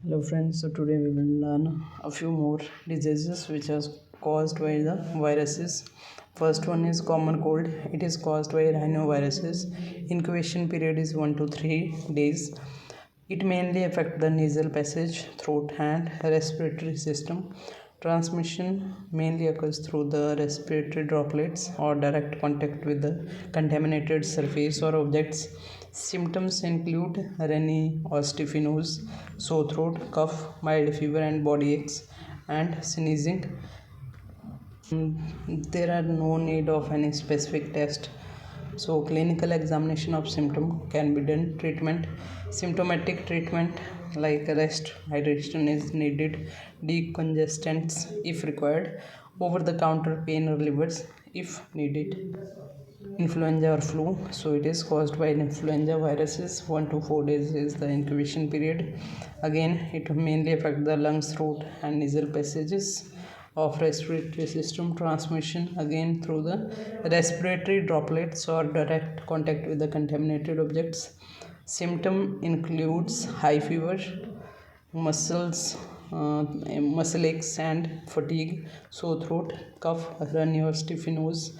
Hello friends, so today we will learn a few more diseases which are caused by the viruses. First one is common cold. It is caused by rhinoviruses. Incubation period is 1 to 3 days. It mainly affects the nasal passage, throat and respiratory system. Transmission mainly occurs through the respiratory droplets or direct contact with the contaminated surface or objects. Symptoms include runny or stuffy nose, sore throat, cough, mild fever and body aches, and sneezing. There are no need of any specific test. So clinical examination of symptom can be done. Treatment, symptomatic treatment like rest, hydration is needed, decongestants if required, over the counter pain relievers if needed. Influenza or flu, so it is caused by influenza viruses. 1 to 4 days is the incubation period. Again, it mainly affects the lungs, throat and nasal passages of respiratory system. Transmission again through the respiratory droplets or direct contact with the contaminated objects. Symptom includes high fever, muscle aches and fatigue, sore throat, cough, runny or stuffy nose.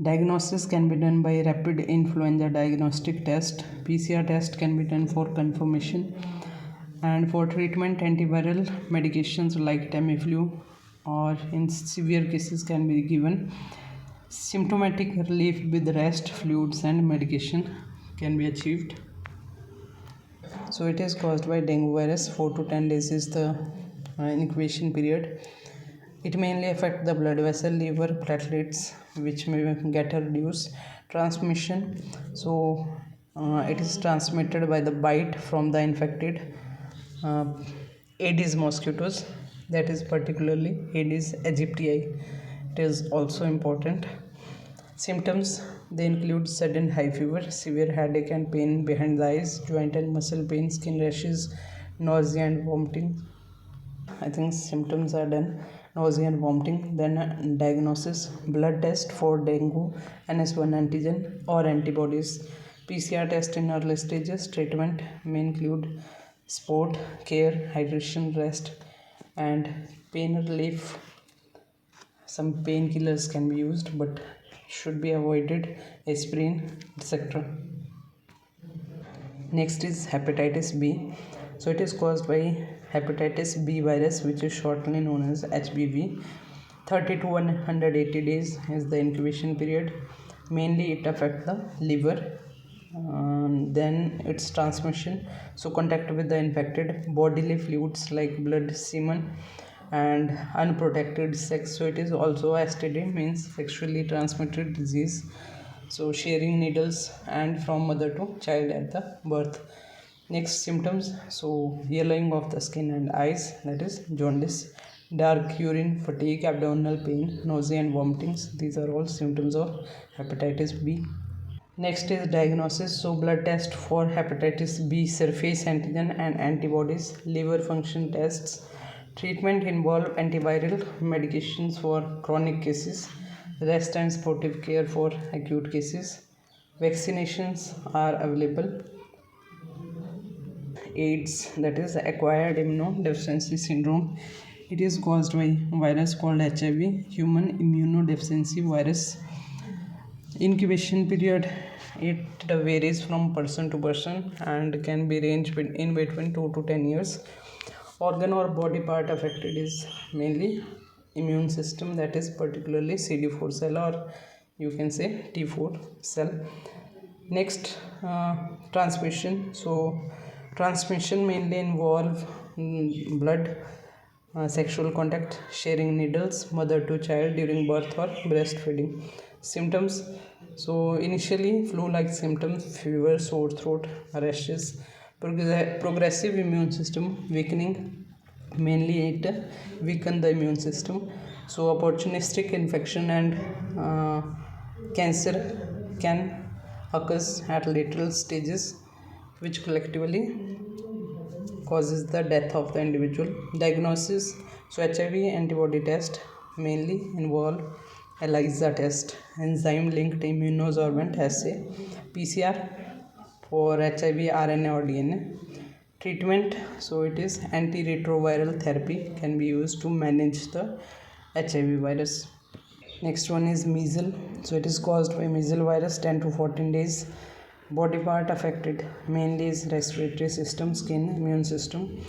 Diagnosis can be done by rapid influenza diagnostic test. PCR test can be done for confirmation. And for treatment, antiviral medications like Tamiflu or in severe cases can be given. Symptomatic relief with rest, fluids and medication can be achieved. So it is caused by dengue virus. 4 to 10 days is the incubation period. It mainly affects the blood vessel, liver, platelets, which may get reduced. Transmission, so it is transmitted by the bite from the infected Aedes mosquitoes, that is particularly Aedes aegypti. It is also important. Symptoms, they include sudden high fever, severe headache and pain behind the eyes, joint and muscle pain, skin rashes, nausea and vomiting. I think symptoms are done. Nausea and vomiting. Then diagnosis, blood test for dengue, NS1 antigen or antibodies. PCR test in early stages. Treatment may include sport, care, hydration, rest, and pain relief. Some painkillers can be used, but should be avoided, aspirin, etc. Next is hepatitis B. So it is caused by hepatitis B virus, which is shortly known as HBV. 30 to 180 days is the incubation period. Mainly it affects the liver. Then its transmission, so contact with the infected bodily fluids like blood, semen and unprotected sex. So it is also STD, means sexually transmitted disease. So sharing needles and from mother to child at the birth. Next symptoms, so yellowing of the skin and eyes, that is jaundice, dark urine, fatigue, abdominal pain, nausea and vomitings. These are all symptoms of hepatitis B. Next is diagnosis, so blood test for hepatitis B, surface antigen and antibodies, liver function tests. Treatment involve antiviral medications for chronic cases, rest and supportive care for acute cases. Vaccinations are available. AIDS, that is acquired immunodeficiency syndrome. It is caused by virus called HIV, human immunodeficiency virus. Incubation period, it varies from person to person and can be ranged in between 2 to 10 years. Organ or body part affected is mainly immune system, that is particularly CD4 cell or you can say T4 cell. Next, transmission. So transmission mainly involve blood, sexual contact, sharing needles, mother to child during birth or breastfeeding. Symptoms, so initially flu-like symptoms, fever, sore throat, rashes. Progressive immune system weakening, mainly it weaken the immune system. So opportunistic infection and cancer can occurs at later stages, which collectively causes the death of the individual. Diagnosis, so HIV antibody test mainly involve ELISA test, enzyme linked immunosorbent assay. PCR for HIV, RNA or DNA. Treatment, so it is antiretroviral therapy can be used to manage the HIV virus. Next one is measles. So it is caused by measles virus. 10 to 14 days. Body part affected mainly is respiratory system, skin, immune system.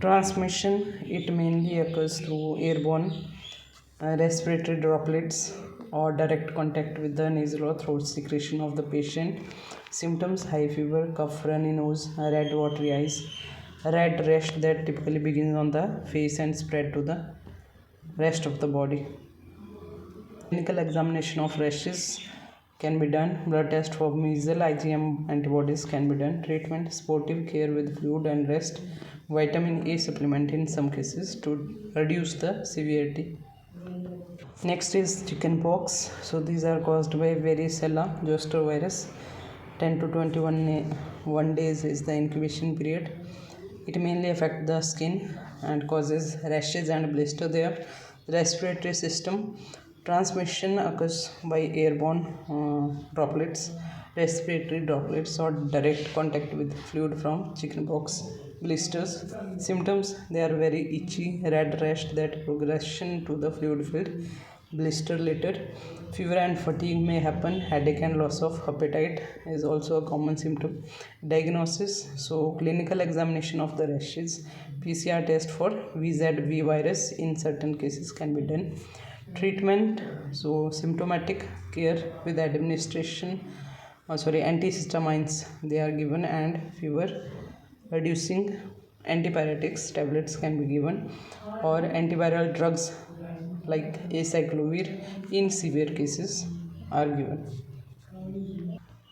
Transmission, it mainly occurs through airborne respiratory droplets or direct contact with the nasal or throat secretion of the patient. Symptoms: high fever, cough, runny nose, red watery eyes, red rash that typically begins on the face and spread to the rest of the body. Clinical examination of rashes can be done. Blood test for measles, IgM antibodies can be done. Treatment: supportive care with fluid and rest. Vitamin A supplement in some cases to reduce the severity. Next is chickenpox. So these are caused by varicella zoster virus. 10 to 21 days is the incubation period. It mainly affects the skin and causes rashes and blister there. Respiratory system. Transmission occurs by airborne droplets, respiratory droplets, or direct contact with fluid from chickenpox blisters. Symptoms: they are very itchy, red rash that progression to the fluid filled blister later. Fever and fatigue may happen. Headache and loss of appetite is also a common symptom. Diagnosis, so clinical examination of the rashes. PCR test for VZV virus in certain cases can be done. Treatment, so symptomatic care with administration antihistamines they are given, and fever reducing antipyretics tablets can be given, or antiviral drugs like acyclovir in severe cases are given.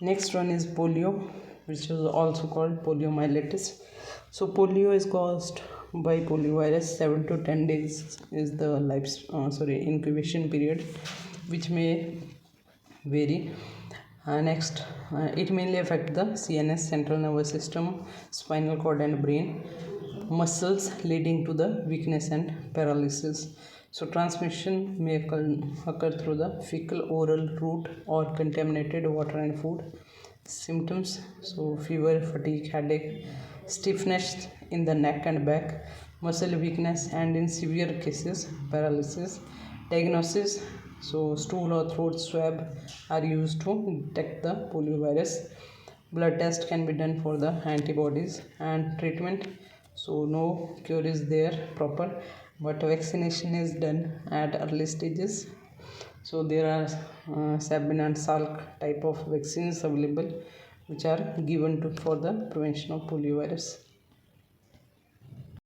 Next one is polio, which is also called poliomyelitis. So polio is caused by poliovirus. 7 to 10 days is the incubation period, which may vary. Next, it mainly affects the CNS, central nervous system, spinal cord and brain, muscles, leading to the weakness and paralysis. So transmission may occur through the fecal oral route or contaminated water and food. Symptoms, so fever, fatigue, headache, stiffness in the neck and back, muscle weakness, and in severe cases paralysis. Diagnosis, so stool or throat swab are used to detect the poliovirus. Blood test can be done for the antibodies. And treatment, so no cure is there proper, but vaccination is done at early stages. So there are Sabin and Salk type of vaccines available, which are given for the prevention of poliovirus.